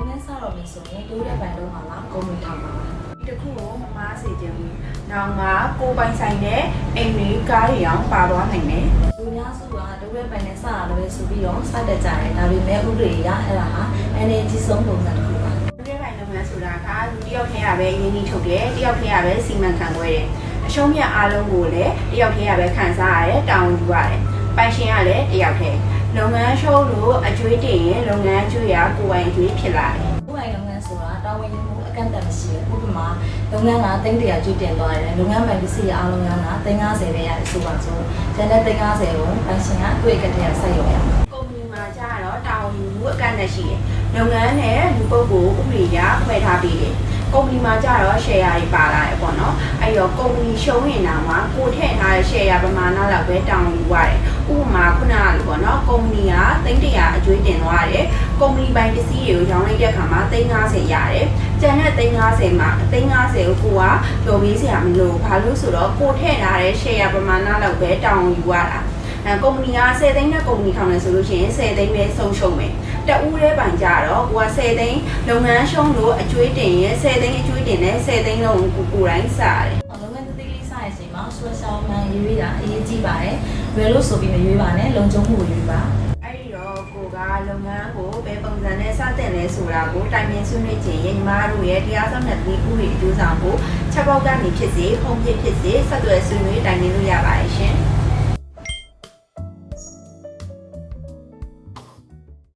ငန်းစားတော့ပြီဆိုရင်တိုးတဲ့ဘဏ်တော့မှာလားကုမ္ပဏီထောင်ပါလားဒီတစ်ခုကိုမမားစေချင်ဘူး။နောက်မှာကိုပိုင်ဆိုင်တဲ့အိမ်တွေကားတွေအောင်ပါသွားနိုင်တယ်။လူများစုကတိုးတဲ့ဘဏ်နဲ့စတာလည်းဆိုပြီးတော့စတတ်ကြတယ်။ဒါပေမဲ့ဥပဒေအရအဲ့ဒါဟာအနေကြီးဆုံးပုံစံတစ်ခုပါ။တိုးတဲ့ဘဏ်လုပ်ငန်းဆိုတာကလူတစ်ယောက်တည်းရပဲရင်းနှီးထုတ်တယ်။တစ်ယောက်တည်းရပဲစီမံခန့်ခွဲတယ်။အရှုံးမြတ်အားလုံးကိုလည်းတစ်ယောက်တည်းရပဲခံစားရတယ်။တာဝန်ယူရတယ်။ပိုင်ရှင်ကလည်းတစ်ယောက်တည်းလုပ်ငန်းရှုံးလို့အကျွေးတင်ရင်လုပ်ငန်းကျွေးရကိုယ်ပိုင်အကျွေးဖြစ်လာတယ်။ကိုယ်ပိုင်လုပ်ငန်းဆိုတာတာဝန်ယူမှုအကန့်အသတ်မရှိဘူး။ဥပမာလုပ်ငန်းက300ကျွေးတင်သွားတယ်။လုပ်ငန်းပိုင်ပစ္စည်းအားလုံးက350ပဲရတယ်ဆိုပါစို့။ကျန်တဲ့350ကိုပိုင်ရှင်ကကိုယ့်အကန့်အသတ်ဆက်ရုံရမှာ။ကုမ္ပဏီမှာကျတော့တာဝန်ယူမှုအကန့်အသတ်ရှိတယ်။လုပ်ငန်းနဲ့လူပုဂ္ဂိုလ်ဥပဒေအရခွဲထားပေးတယ်။ကုမ္ပဏီမှာကျတော့ share တွေပါလာတယ်ပေါ့နော်။အဲ့တော့ကုမ္ပဏီရှုံးနေတာမှာကိုထည့်ထားတဲ့ share ပမာဏလောက်ပဲတောင်းယူရတယ်။ဥပမာခုနကလိုပေါ့နော်။ကုမ္ပဏီက300အကျွေးတင်သွားတယ်။ကုမ္ပဏီပိုင်ပစ္စည်းတွေကိုရောင်းလိုက်တဲ့အခါမှာ350ရတယ်။ကျန်တဲ့350မှာ350ကိုကိုကပြောပေးစရာမလိုဘာလို့ဆိုတော့ကိုထည့်ထားတဲ့ share ပမာဏလောက်ပဲတောင်းယူရတာ။ကုမ္ပဏီက10သိန်းနဲ့ကုမ္ပဏီထောင်နေဆိုလို့ရှိရင်10သိန်းပဲဆုံးရှုံးမယ်။တဦးတဲ့ပိုင်ကြတော့ကိုက10သိန်းလုပ်ငန်းရှုံးလို့အကျွေးတင်ရင်10သိန်းအကျွေးတင်နဲ့10သိန်းလုံးကိုတိုင်းစားတယ်။လုပ်ငန်းသေးလေးစရချိန်မှာ social man ရွေးတာအရေးကြီးပါတယ်။ဘယ်လိုဆိုပြီးမရွေးပါနဲ့လုံခြုံမှုရွေးပါ။အဲ့ဒီတော့ကိုကလုပ်ငန်းကိုဘယ်ပုံစံနဲ့စတင်လဲဆိုတာကိုတိုင်ပင်ဆွေးနွေးခြင်းညီမတို့ရဲ့တရားဆောင်တဲ့ဒီဥပဒေအကျိုးဆောင်ကိုချက်ပေါက်ကနေဖြစ်စေဖုံးပြဖြစ်စေဆက်သွယ်ဆွေးနွေးတိုင်ပင်လို့ရပါတယ်ရှင်။